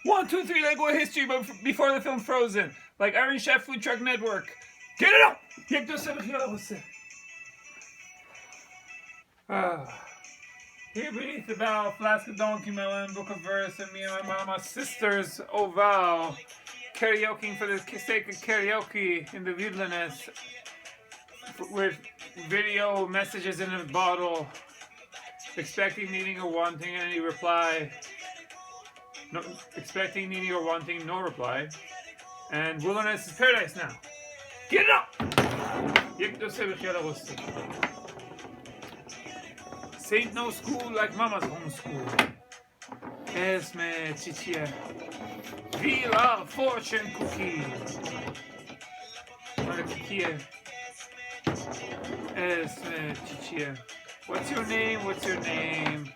1, 2, 3 Lego history before the film Frozen. Like Iron Chef Food Truck Network. Get it up! Jak to se vychvělo se. Here beneath the bough, flask of donkey melon, book of verse, and me and my mama, sisters, oh vow. Karaokeing for the sake of karaoke in the wilderness. With video messages in a bottle. Expecting, needing, or wanting any reply. No, expecting, needing, or wanting no reply. And wilderness is paradise now. Get it up! Saint no school like mama's homeschool. Esme chichia. Vila fortune cookie. Esme chichia. What's your name? What's your name?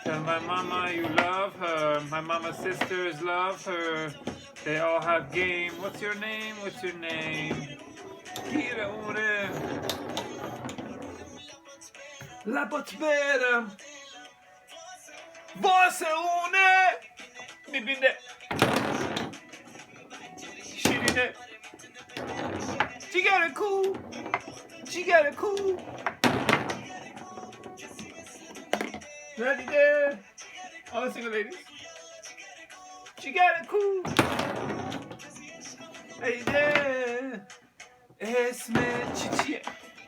Tell my mama you love her. My mama's sisters love her. They all have game. What's your name? What's your name? Kira ore. La botbera. Voce une. Bibinde. Shirine. She got it cool. She got it cool. Ready there? All the single ladies. She got it cool. Ready there? Esme chichie.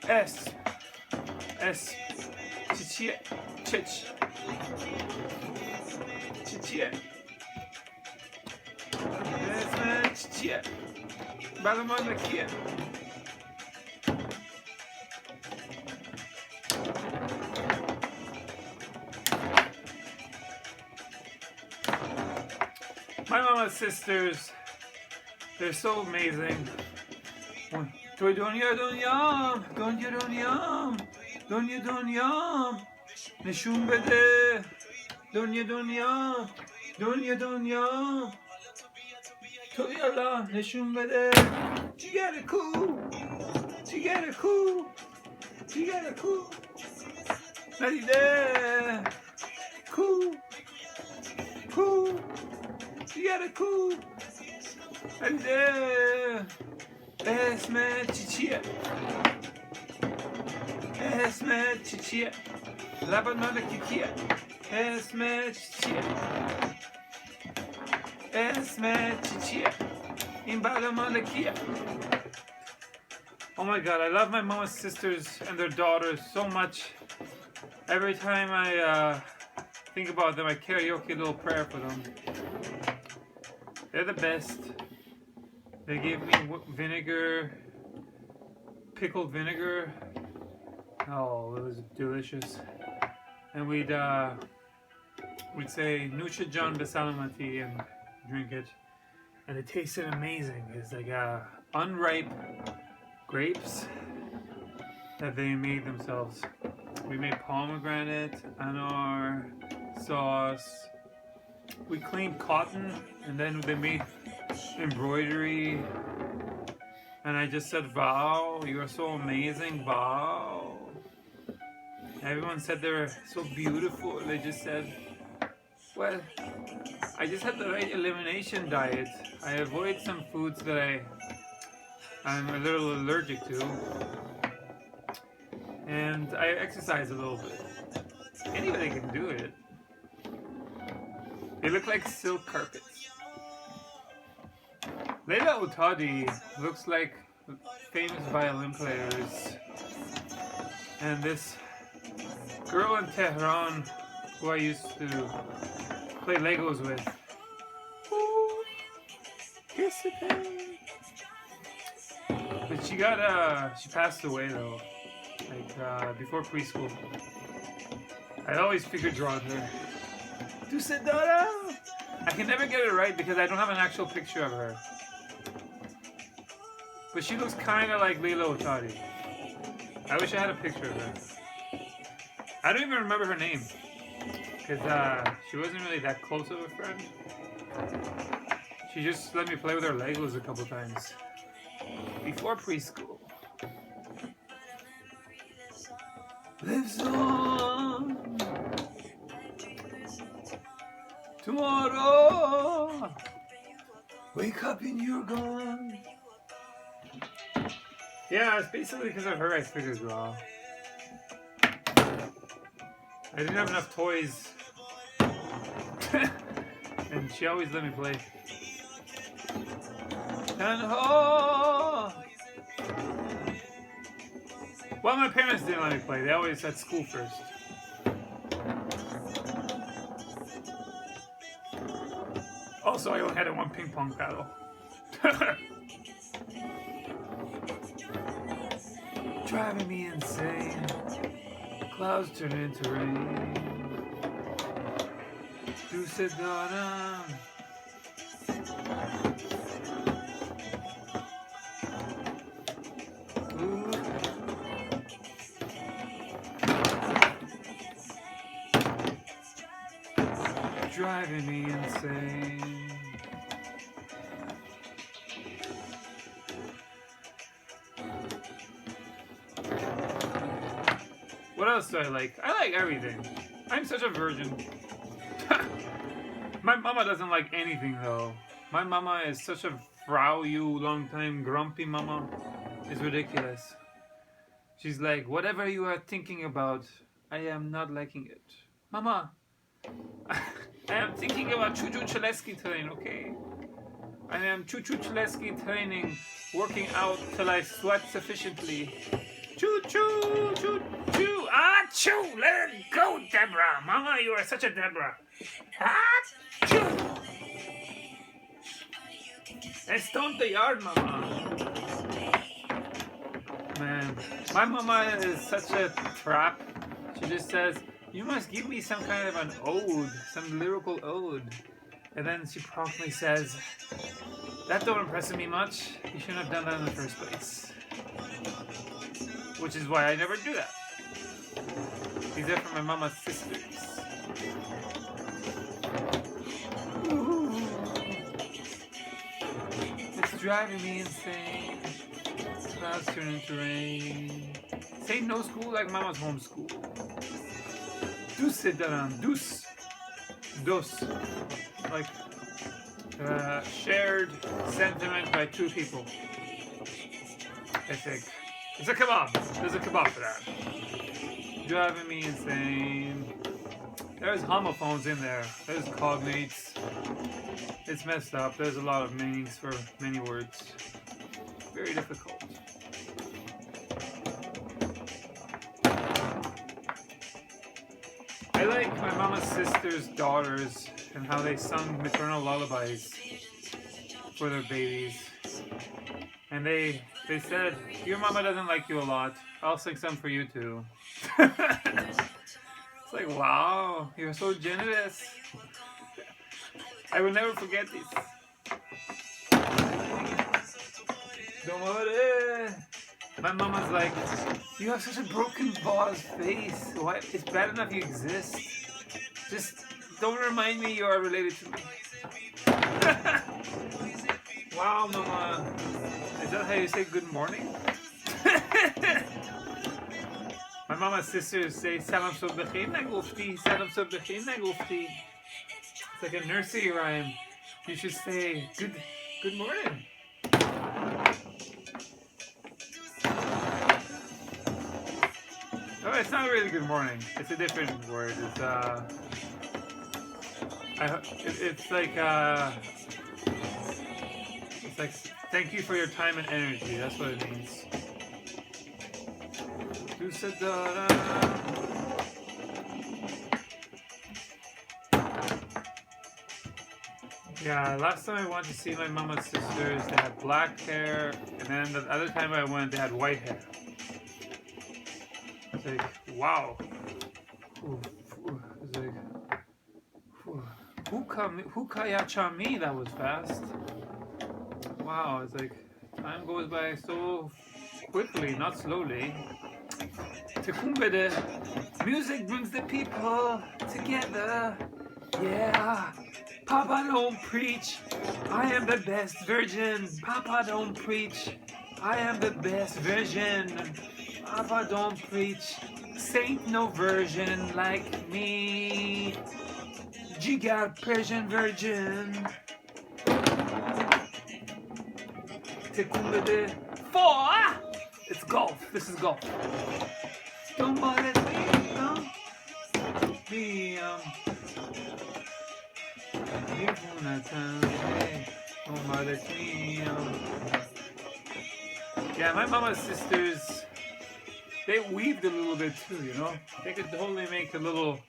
S. Chichie. Chich. Chichie. Esme chichie. Balamon the kia. My mama's sisters, they're so amazing. Donya donyam, donya donyam, donya donyam, nishun bede, donya donyam, donya donyam, toyala, nishun bede. She got it cool, she got it cool, she got it cool. Ready there, cool, cool. She got it cool. And there. Esme chichia. Esme chichia. Labanana kikia. Esme chichia. Esme chichia. Imbalamana kia. Oh my god, I love my mama's sisters and their daughters so much. Every time I think about them, I karaoke a little prayer for them. They're the best. They gave me vinegar, pickled vinegar. Oh, it was delicious. And we'd say Nusha John Besalamati and drink it. And it tasted amazing. It's like unripe grapes that they made themselves. We made pomegranate, anar, sauce. We cleaned cotton, and then they made embroidery. And I just said, wow, you are so amazing, wow. Everyone said they were so beautiful. They just said, well, I just had the right elimination diet. I avoid some foods that I'm a little allergic to. And I exercise a little bit. Anybody can do it. They look like silk carpets. Leila Utadi looks like famous violin players. And this girl in Tehran who I used to play Legos with. Ooh, kiss it, babe. But she passed away though. Like before preschool. I always figured drawing her. Tusadora! I can never get it right because I don't have an actual picture of her. But she looks kind of like Leila Otari. I wish I had a picture of her. I don't even remember her name. Because she wasn't really that close of a friend. She just let me play with her Legos a couple times. Before preschool. Lives on. Tomorrow, wake up and you're gone. Yeah, it's basically because of her I figured, well. I didn't have enough toys. And she always let me play. And well, my parents didn't let me play. They always at school first. Also, I only had one ping pong paddle. Driving me insane. Clouds turn into rain. Deuce-a-donna. Driving me insane. What else do I like? I like everything. I'm such a virgin. My mama doesn't like anything though. My mama is such a frau you long time grumpy mama. It's ridiculous. She's like, whatever you are thinking about, I am not liking it. Mama, I am thinking about Choo-Choo-Chaleski train, okay? I am Choo-Choo-Chaleski training, working out till I sweat sufficiently. Choo-choo, choo-choo, ah-choo, let it go, Deborah. Mama, you are such a Deborah. Ah-choo. And stomp the yard, Mama. Man, my mama is such a trap. She just says, you must give me some kind of an ode, some lyrical ode. And then she promptly says, that don't impress me much. You shouldn't have done that in the first place. Which is why I never do that. These are from my mama's sisters. Ooh. It's driving me insane. Clouds turn into rain. Say no school like mama's homeschool. Deuce. Like shared sentiment by two people. I think. It's a kebab. There's a kebab for that. Driving me insane. There's homophones in there. There's cognates. It's messed up. There's a lot of meanings for many words. Very difficult. I like my mama's sister's daughters and how they sung maternal lullabies for their babies. And they said, your mama doesn't like you a lot. I'll sing some for you too. It's like, wow, you're so generous. I will never forget this. Don't worry. My mama's like, you have such a broken boss face. Why? It's bad enough you exist. Just don't remind me you are related to me. Wow, mama. Is that how you say good morning? My mama's sisters say salam so begin nagufti, salam so begin nagufti. It's like a nursery rhyme. You should say good morning. Oh, it's not really good morning. It's a different word. It's like thank you for your time and energy. That's what it means. Yeah, last time I went to see my mama's sisters, they had black hair, and then the other time I went, they had white hair. It's like, wow. It's like, who kayacha me? That was fast. Wow, it's like, time goes by so quickly, not slowly. Tekumbede, music brings the people together. Yeah, Papa don't preach, I am the best virgin. Papa don't preach, I am the best virgin. Papa don't preach, saint no virgin like me. Giga Persian Virgin. Tekumede 4. It's golf. This is golf. Don't bother me, no. Yeah, my mama's sisters, they weaved a little bit too, you know? They could totally make a little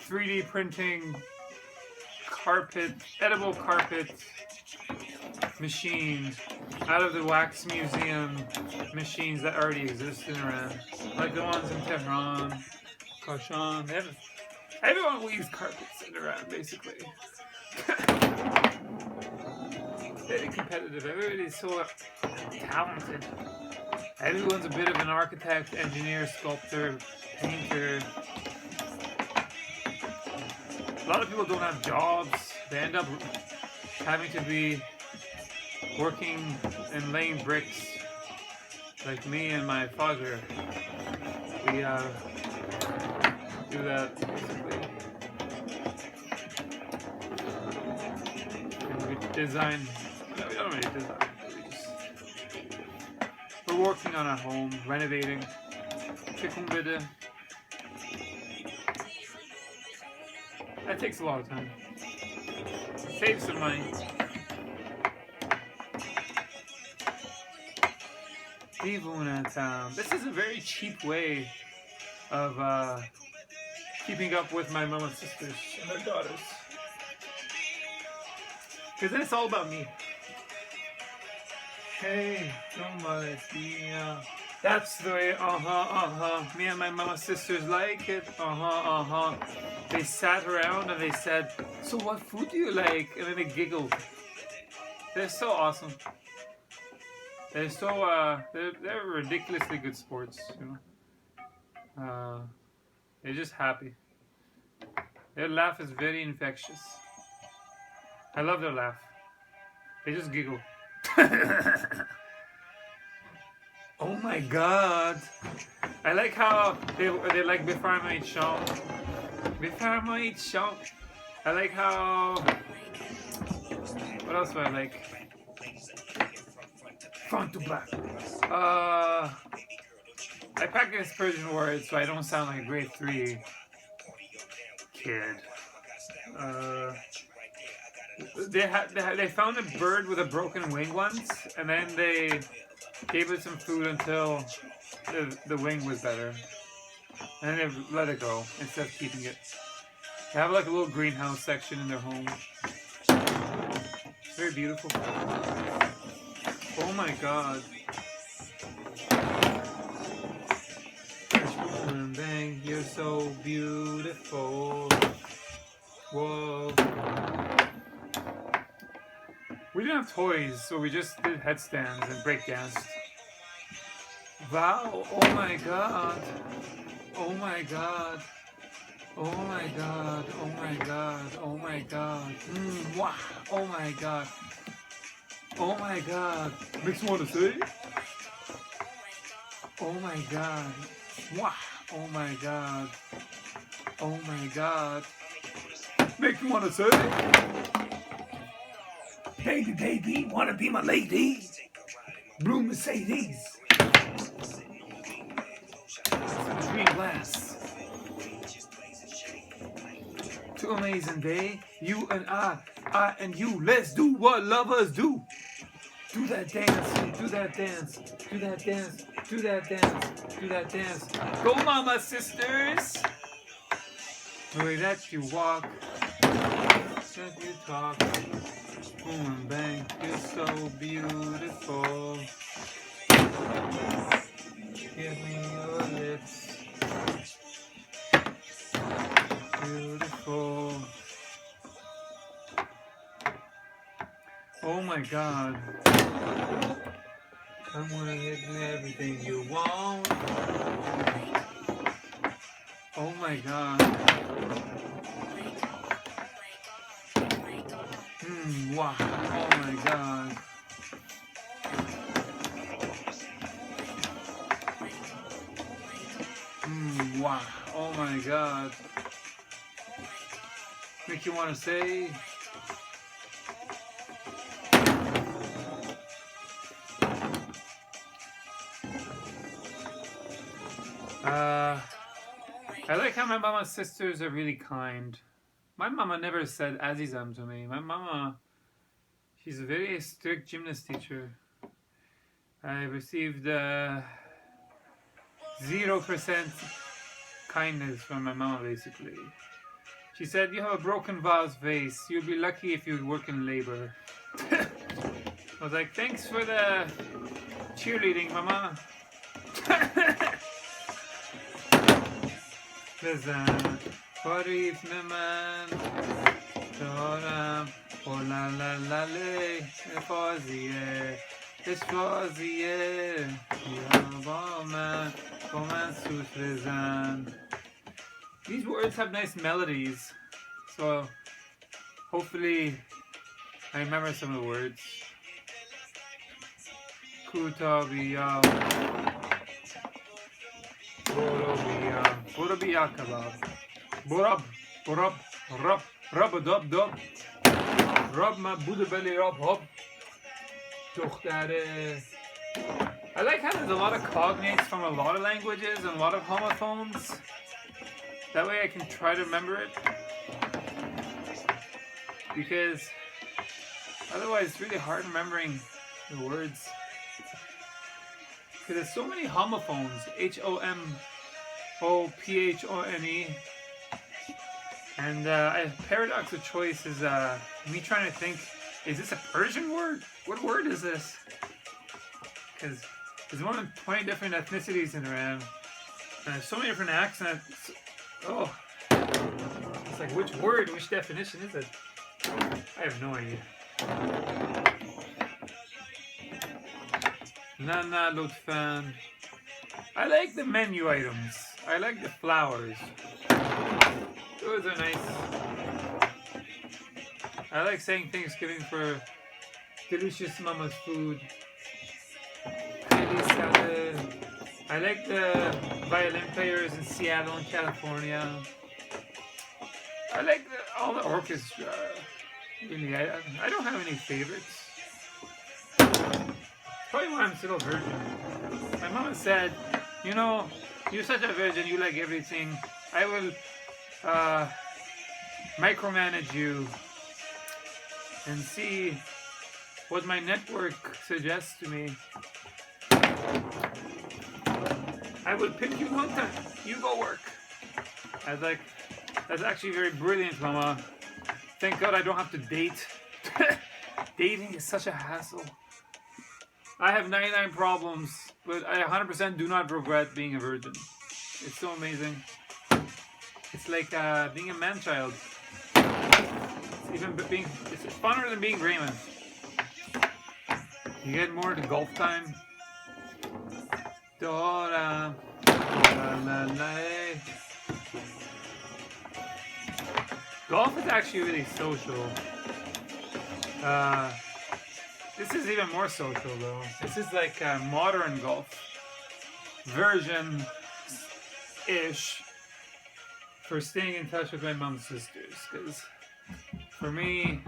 3D printing carpet, edible carpet machine out of the wax museum machines that already exist in Iran. Like the ones in Tehran, Kashan. Everyone weaves carpets in Iran, basically. Very competitive. Everybody's so talented. Everyone's a bit of an architect, engineer, sculptor, painter. A lot of people don't have jobs. They end up having to be working and laying bricks, like me and my father. We do that basically. And we design. No, we don't really design. We're working on our home, renovating. That takes a lot of time. Save some money. This is a very cheap way of keeping up with my mama's sisters and their daughters. Because then it's all about me. Hey, that's the way, me and my mama's sisters like it, They sat around and they said, so what food do you like? And then they giggled. They're so awesome. They're so, they're ridiculously good sports, you know. They're just happy. Their laugh is very infectious. I love their laugh. They just giggle. Oh my god. I like how they like Befarmite Champ. Befarmite Champ. I like how... What else do I like? Front to back. I practice Persian words so I don't sound like a grade 3 kid. They found a bird with a broken wing once, and then they gave it some food until the wing was better. And then they let it go instead of keeping it. They have like a little greenhouse section in their home. Very beautiful. Oh my god. Bang, you're so beautiful. Whoa. We didn't have toys, so we just did headstands and breakdanced. Wow, oh my god. Oh my god. Oh my god. Oh my god. Oh my god. Wow. Oh my god. Oh my god. Makes me want to say? Oh my god. Wow. Oh my god. Oh my god. Make me want to say? Baby, baby, wanna be my lady? Blue Mercedes. Green glass. Too amazing, babe. You and I and you. Let's do what lovers do. Do that dance, do that dance, do that dance, do that dance, do that dance. Go, mama, sisters. The way that you walk, that you talk. Boom and bang, you're so beautiful. Give me your lips. Beautiful. Oh my god. I'm gonna give you everything you want. Oh my god. Wow. Oh my god. Wow. Oh my God. Make you want to say. I like how my mama's sisters are really kind. My mama never said azizam to me. My mama, she's a very strict gymnast teacher. I received 0% kindness from my mama, basically. She said, you have a broken vase vase. You'll be lucky if you work in labor. I was like, thanks for the cheerleading, mama. Listen, Farif Naman, Toram, Ola la la le, Efozie, Esfozie, Yabaman, Oman Sutrezan. These words have nice melodies, so hopefully I remember some of the words. Kutabiya, Borobiya, Borobiya kabob, Borab, Borab, Rub, Rub-a-dub, dub, Rub my Buddha belly, Rub, Hub, Dochtare. I like how there's a lot of cognates from a lot of languages and a lot of homophones. That way I can try to remember it. Because otherwise it's really hard remembering the words. Because there's so many homophones. H-O-M-O-P-H-O-N-E. And paradox of choice is me trying to think, is this a Persian word? What word is this? Because there's more than 20 different ethnicities in Iran. And there's so many different accents. Oh. It's like, which word, which definition is it? I have no idea. Nana Lutfan. I like the menu items. I like the flowers. Those are nice. I like saying Thanksgiving for delicious mama's food. I like the violin players in Seattle and California. I like all the orchestra. Really, I don't have any favorites. Probably why I'm still a virgin. My mama said, you know, you're such a virgin, you like everything. I will micromanage you and see what my network suggests to me. I will pick you one time. You go work. I was like, that's actually very brilliant, mama. Thank God I don't have to date. Dating is such a hassle. I have 99 problems, but I 100% do not regret being a virgin. It's so amazing. It's like being a man-child. It's funner than being Raymond. You get more to golf time. Dora, la, la. Golf is actually really social. This is even more social though. This is like a modern golf version-ish for staying in touch with my mom's sisters. Because for me,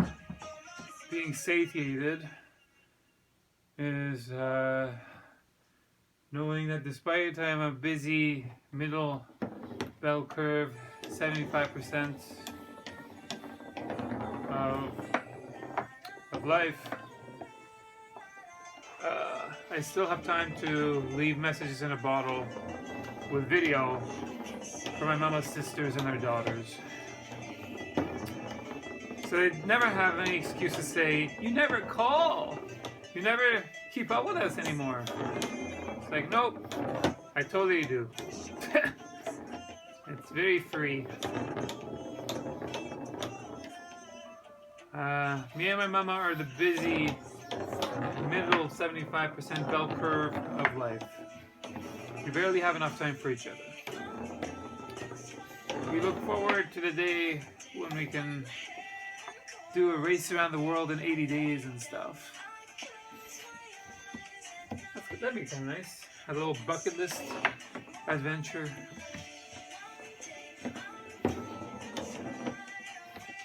being satiated is knowing that despite I'm a busy middle bell curve, 75% of life, I still have time to leave messages in a bottle with video for my mama's sisters and their daughters. So they never have any excuse to say, you never call, you never keep up with us anymore. It's like, nope, I totally do. It's very free. Me and my mama are the busy middle 75% bell curve of life. We barely have enough time for each other. We look forward to the day when we can do a race around the world in 80 days and stuff. That'd be kind of nice. A little bucket list adventure.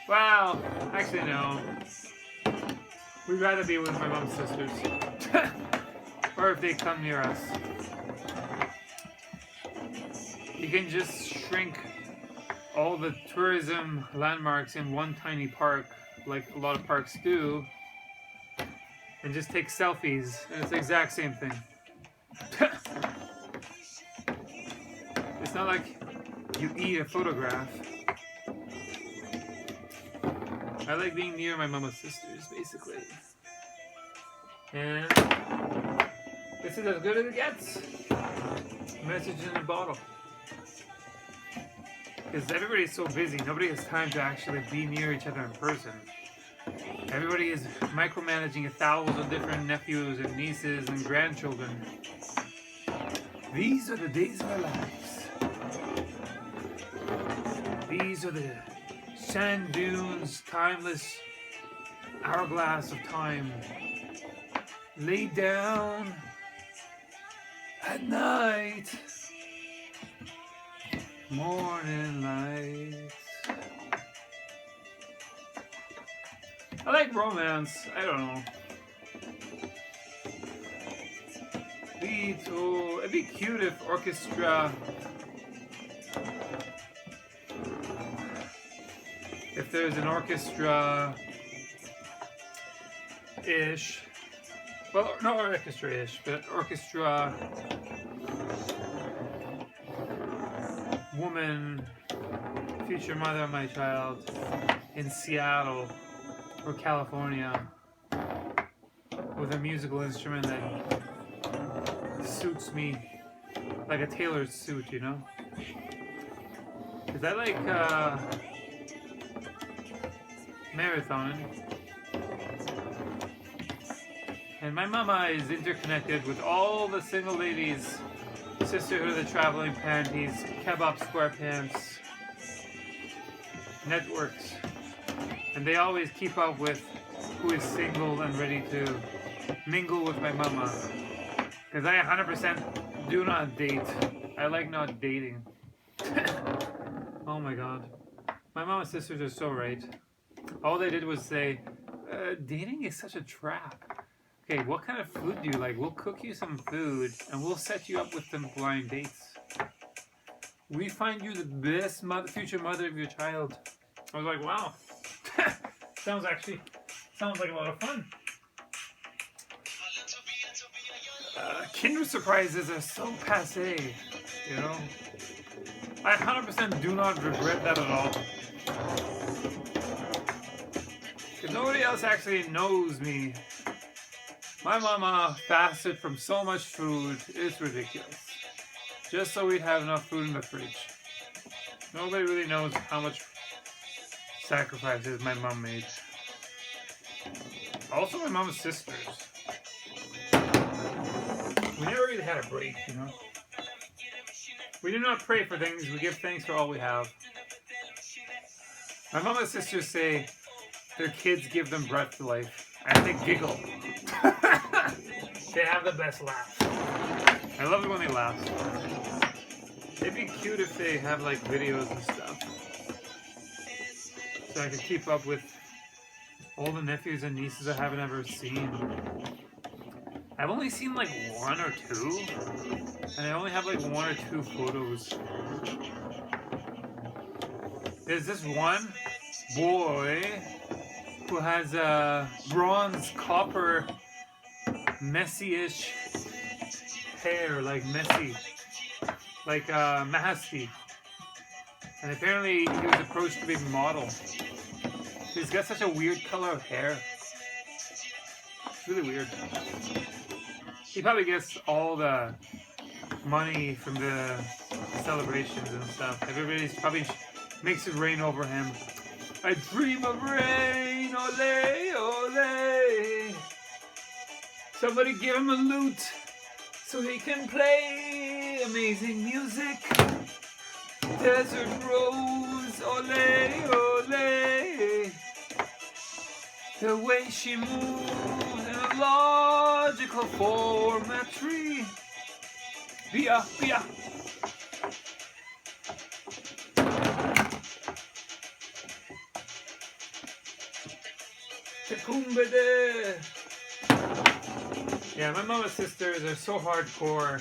Well, actually no. We'd rather be with my mom's sisters. Or if they come near us. You can just shrink all the tourism landmarks in one tiny park, like a lot of parks do, and just take selfies, and it's the exact same thing. It's not like you eat a photograph. I like being near my mama's sisters, basically. And this is as good as it gets. Message in a bottle. Because everybody's so busy, nobody has time to actually be near each other in person. Everybody is micromanaging 1,000 different nephews and nieces and grandchildren. These are the days of our lives. These are the sand dunes, timeless hourglass of time. Laid down at night. Morning lights. I like romance. I don't know. It'd be cute if orchestra. If there's an orchestra-ish. Well, not orchestra-ish, but orchestra woman, future mother of my child, in Seattle or California with a musical instrument that suits me like a tailored suit, you know? Because I like marathoning. And my mama is interconnected with all the single ladies, Sisterhood of the Traveling Panties, Kabob Squarepants, networks. And they always keep up with who is single and ready to mingle with my mama. Because I 100% do not date. I like not dating. Oh my god. My mama's sisters are so right. All they did was say, dating is such a trap. Okay, what kind of food do you like? We'll cook you some food and we'll set you up with some blind dates. We find you the best future mother of your child. I was like, wow. sounds like a lot of fun. Kinder surprises are so passé, you know? I 100% do not regret that at all. Because nobody else actually knows me. My mama fasted from so much food, it's ridiculous. Just so we'd have enough food in the fridge. Nobody really knows how much sacrifices my mom made. Also my mama's sisters. We never really had a break, you know? We do not pray for things, we give thanks for all we have. My mama's sisters say their kids give them breath to life. And they giggle. They have the best laugh. I love it when they laugh. It'd be cute if they have like videos and stuff. So I could keep up with all the nephews and nieces I haven't ever seen. I've only seen like 1 or 2. And I only have like 1 or 2 photos. There's this one boy who has a bronze, copper, messy-ish hair, like messy, like Mahasti. And apparently he was approached to be a model. He's got such a weird color of hair. It's really weird. He probably gets all the money from the celebrations and stuff. Everybody's probably makes it rain over him. I dream of rain, ole, ole. Somebody give him a lute so he can play amazing music. Desert rose, ole, ole. The way she moves in a logical formatry. Bia, bia. Tekumbede. Yeah, my mama's sisters are so hardcore.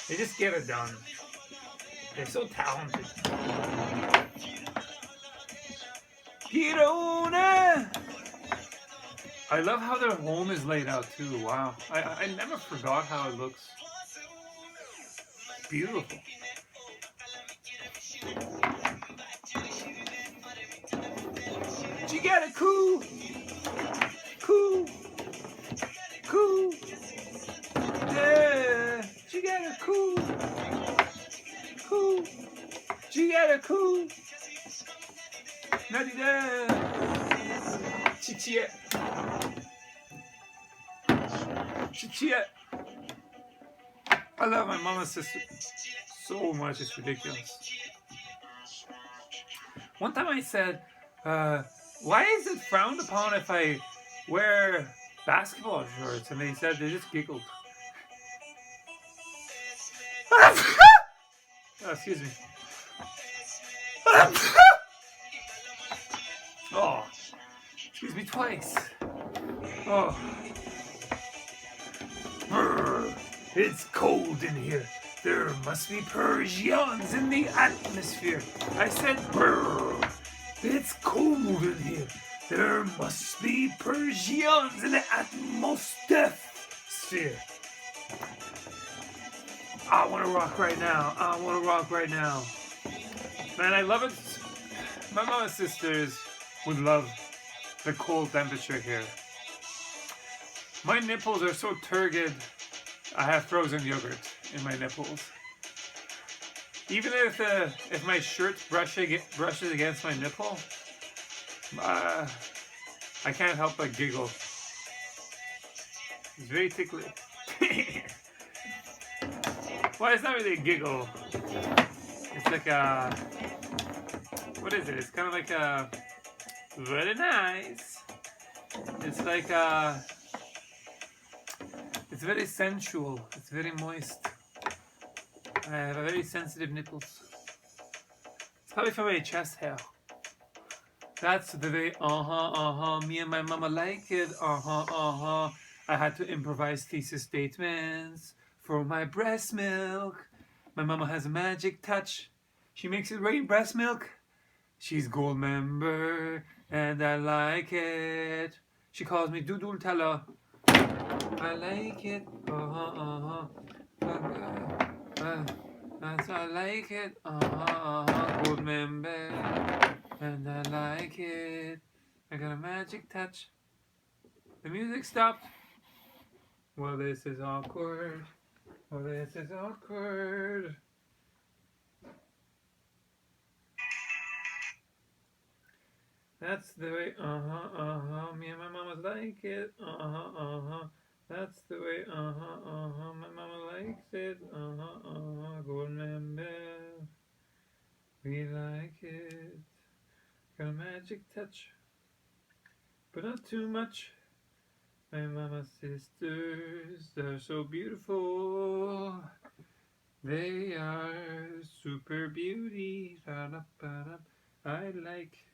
They just get it done. They're so talented. Girona! I love how their home is laid out too. Wow. I never forgot how it looks. Beautiful. You got it, cool. Cool. Cool. Yeah. You got it, cool. Cool. You got it, cool. Nutty there. Chichia. Chichia. I love my mama's sister so much, it's ridiculous. One time I said, why is it frowned upon if I wear basketball shorts? And they said, they just giggled. Oh, excuse me. Oh, excuse me twice. Oh. Brr, it's cold in here. There must be Persians in the atmosphere. I said, brr, it's cold in here. There must be Persians in the atmosphere. I want to rock right now. I want to rock right now. Man, I love it. My mama's sisters would love the cold temperature here. My nipples are so turgid, I have frozen yogurt in my nipples. Even if my shirt brushes against my nipple, I can't help but giggle. It's very tickly. Well, it's not really a giggle. It's like a... What is it? It's kind of like a... Very nice. It's like a... It's very sensual. It's very moist. I have very sensitive nipples. It's probably from my chest hair. That's the way, me and my mama like it, I had to improvise thesis statements for my breast milk. My mama has a magic touch. She makes it rain breast milk. She's gold member, and I like it. She calls me Dudul Tala. I like it, I like it, gold member, and I like it. I got a magic touch. The music stopped. Well, this is awkward. Well, this is awkward. That's the way, me and my mama's like it, That's the way, my mama likes it, gold member. We like it. Got a magic touch, but not too much. My mama's sisters, they're so beautiful. They are super beauty. I like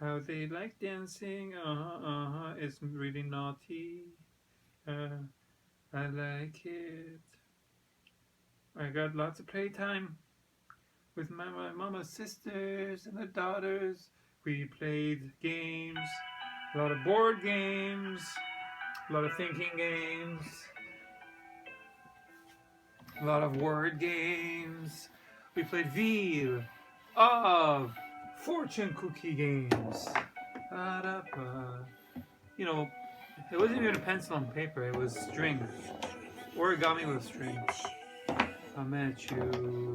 how they like dancing. It's really naughty. I like it. I got lots of playtime with my mama's sisters and their daughters. We played games, a lot of board games, a lot of thinking games, a lot of word games. We played Wheel of Fortune cookie games. You know, it wasn't even a pencil and paper, it was string. Origami with string. I met you.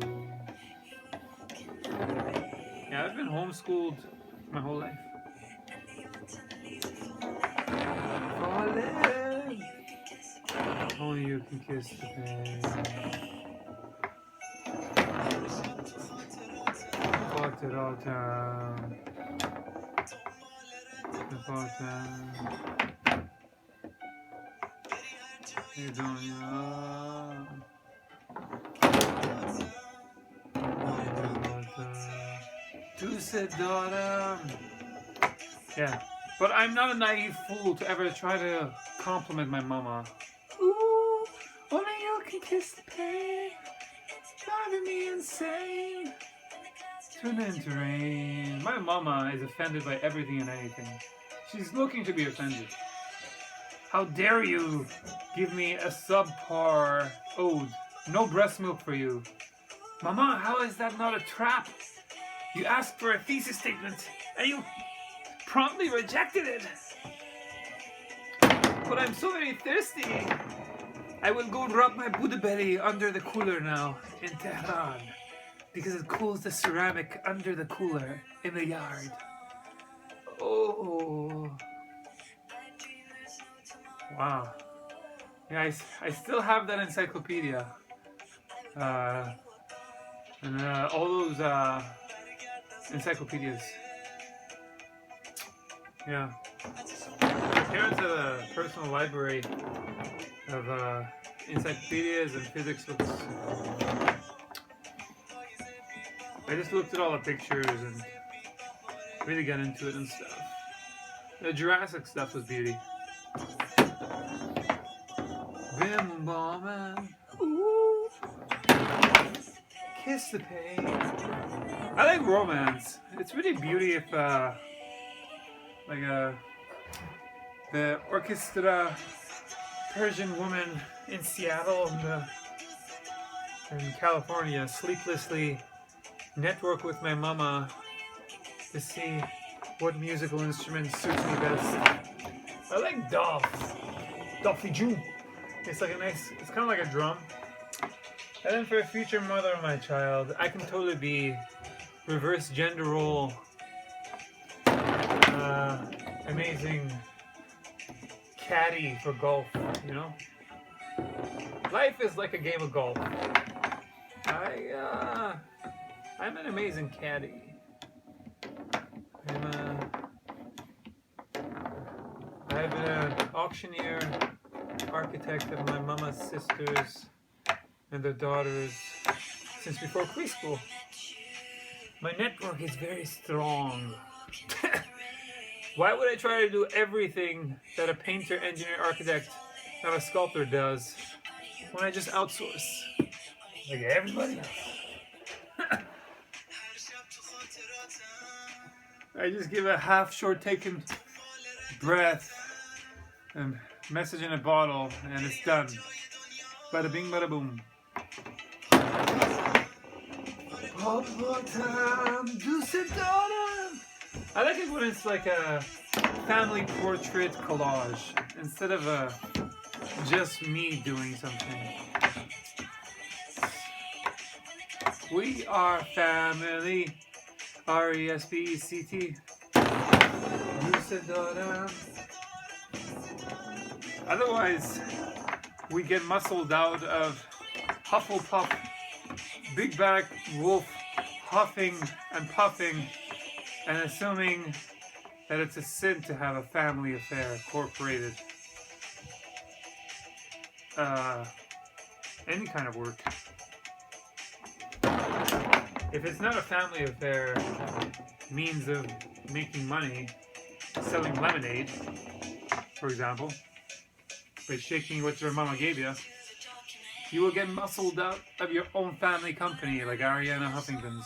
Yeah, I've been homeschooled my whole life. Falling. Only you can kiss the pain. Fought it all time. The fought time. You're doing it all. Tu sais, daughter. Yeah. But I'm not a naive fool to ever try to compliment my mama. Ooh, only you can kiss the pain, driving me insane. Turn into rain. My mama is offended by everything and anything. She's looking to be offended. How dare you give me a subpar ode? No breast milk for you. Mama, how is that not a trap? You asked for a thesis statement and you promptly rejected it. But I'm so very thirsty. I will go rub my Buddha belly under the cooler now in Tehran. Because it cools the ceramic under the cooler in the yard. Oh. Wow. Yeah, I still have that encyclopedia. And all those encyclopedias. Yeah. My parents have a personal library of encyclopedias and physics books. I just looked at all the pictures and really got into it and stuff. The Jurassic stuff was beauty. Bim bombin', ooh, kiss the pain. I like romance. It's really beauty if the orchestra Persian woman in Seattle in California sleeplessly network with my mama to see what musical instrument suits me best. I like Dofijou. It's like it's kind of like a drum. And then for a future mother of my child, I can totally be reverse gender role, amazing caddy for golf, you know? Life is like a game of golf. I'm an amazing caddy. I've been an auctioneer, architect of my mama's sisters and their daughters since before preschool. My network is very strong. Why would I try to do everything that a painter, engineer, architect, and a sculptor does when I just outsource? Like everybody else. I just give a half short taken breath and message in a bottle and it's done. Bada bing, bada boom. I like it when it's like a family portrait collage instead of just me doing something. We are family. RESPECT. Otherwise, we get muscled out of Hufflepuff, big back wolf, huffing and puffing, and assuming that it's a sin to have a family affair incorporated. Any kind of work. If it's not a family affair, means of making money, selling lemonade, for example, by shaking what your mama gave you, you will get muscled out of your own family company like Ariana Huffington's.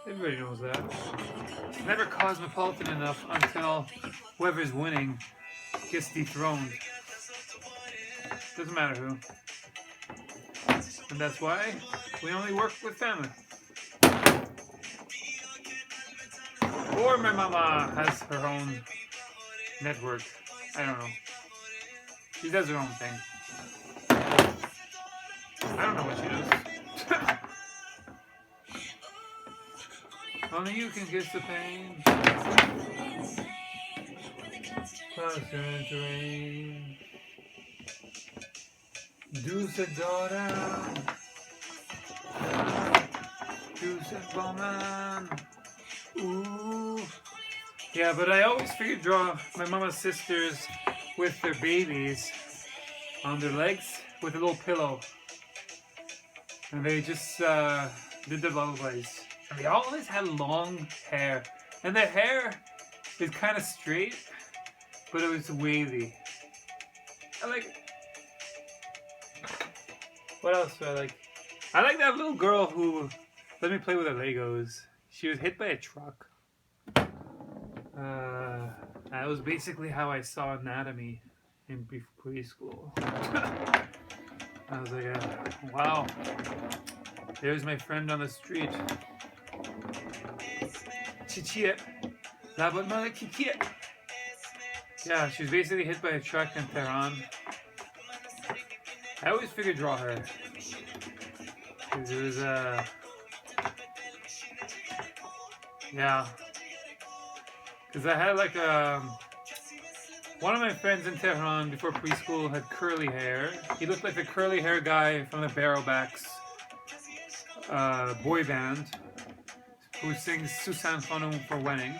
Everybody knows that. It's never cosmopolitan enough until whoever's winning gets dethroned. Doesn't matter who. And that's why we only work with family. Or my mama has her own network. I don't know. She does her own thing. I don't know what she does. Only you can kiss the pain. Clouds turn into rain. Dulce daughter. Dulce woman. Ooh. Yeah, but I always figured draw my mama's sisters with their babies on their legs with a little pillow. And they just did the lullabies. And they always had long hair. And their hair is kind of straight, but it was wavy. I like... What else do I like? I like that little girl who let me play with her Legos. She was hit by a truck. That was basically how I saw anatomy in preschool. I was like, wow, there's my friend on the street. Cheetah. Yeah, she was basically hit by a truck in Tehran. I always figured draw her. Because it was, yeah. Because I had like one of my friends in Tehran before preschool had curly hair. He looked like the curly hair guy from the Barrowbacks boy band who sings Susan Khanum for weddings.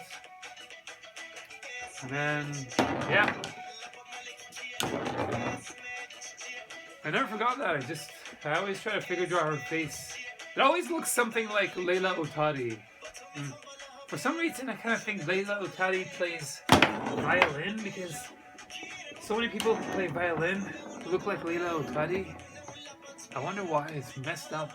And then, yeah. I never forgot that. I always try to figure draw her face. It always looks something like Leila Otadi. For some reason, I kind of think Leila Otadi plays violin because so many people who play violin look like Leila Otadi. I wonder why. It's messed up.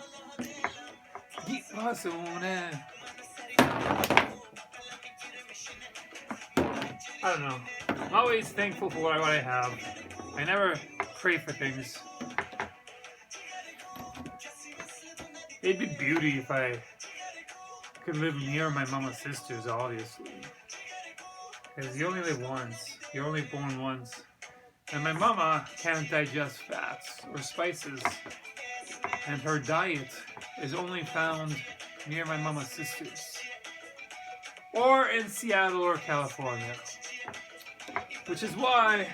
I don't know. I'm always thankful for what I have. I never pray for things. It'd be beauty if I could live near my mama's sisters, obviously. Because you only live once. You're only born once. And my mama can't digest fats or spices. And her diet is only found near my mama's sisters. Or in Seattle or California. Which is why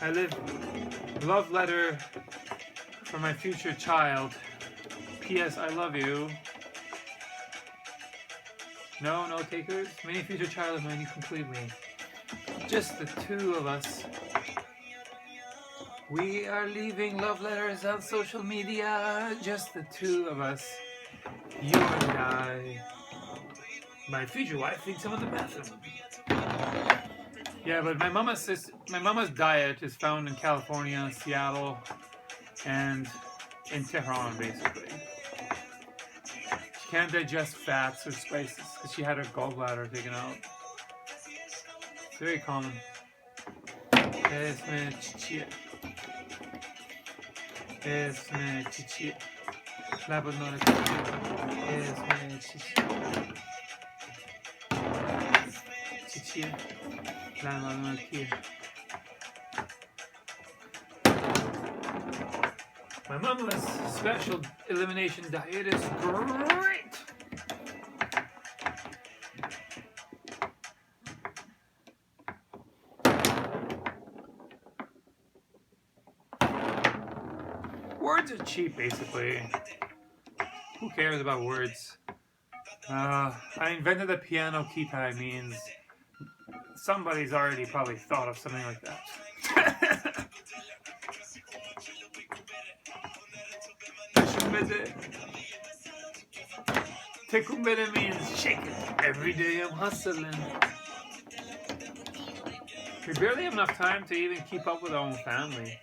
I live love letter for my future child. P.S. I love you. No takers? Many future child of mine, you complete me. Just the two of us. We are leaving love letters on social media. Just the two of us. You and I. My future wife thinks I'm in the bathroom. Yeah, but my mama's diet is found in California, Seattle, and in Tehran, basically. She can't digest fats or spices because she had her gallbladder taken out. It's very common. My mama's special elimination diet is great. Words are cheap, basically. Who cares about words? I invented the piano Cheetah means somebody's already probably thought of something like that. Tekumbere means shake it. Every day I'm hustling. We barely have enough time to even keep up with our own family.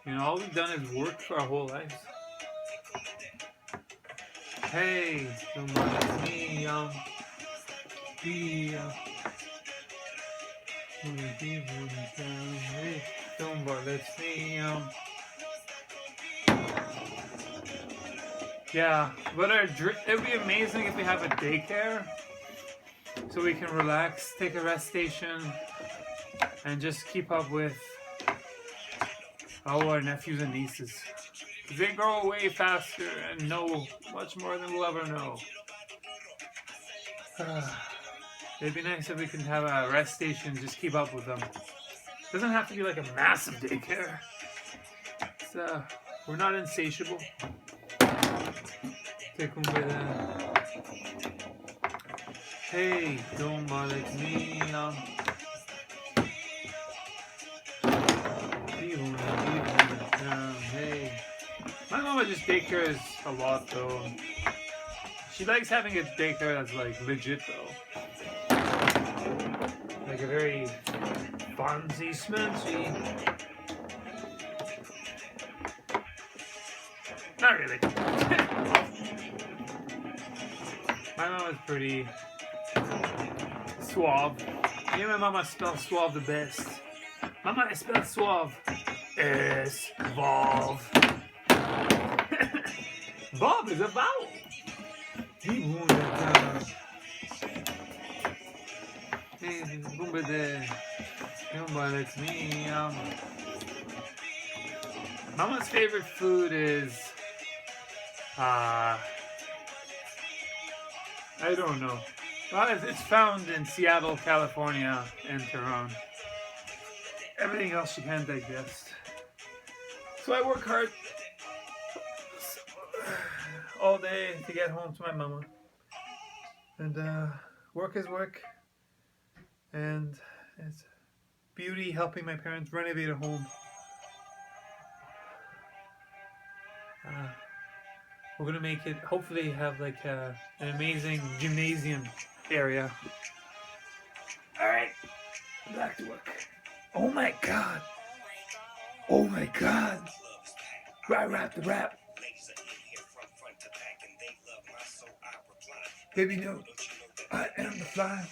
You know, all we've done is work for our whole lives. Hey, don't bother me, Hey, don't bother me, Yeah, but it would be amazing if we have a daycare so we can relax, take a rest station, and just keep up with our nephews and nieces. They grow way faster and know much more than we'll ever know. It'd be nice if we can have a rest station, just keep up with them. It doesn't have to be like a massive daycare. We're not insatiable. Hey, don't bother me. Hey. My mama just daycares a lot though. She likes having a daycare that's like legit though. Like a very fancy smancy. Not really. My mom is pretty suave. Yeah, my mama spells suave the best. Mama, I spell suave. S-volve. Bob is a vowel. It's me. Mama's favorite food is I don't know. Well, it's found in Seattle, California, and Tehran. Everything else she can't digest. So I work hard all day to get home to my mama. And work is work. And it's beauty helping my parents renovate a home. We're gonna make it, hopefully have like an amazing gymnasium area. Alright, back to work. Oh my god. Oh my god. Rap the rap. Baby, no, I am the fly.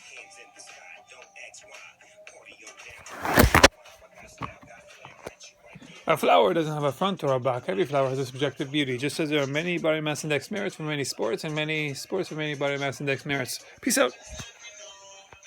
A flower doesn't have a front or a back. Every flower has a subjective beauty, just as there are many body mass index merits for many sports and many sports for many body mass index merits. Peace out.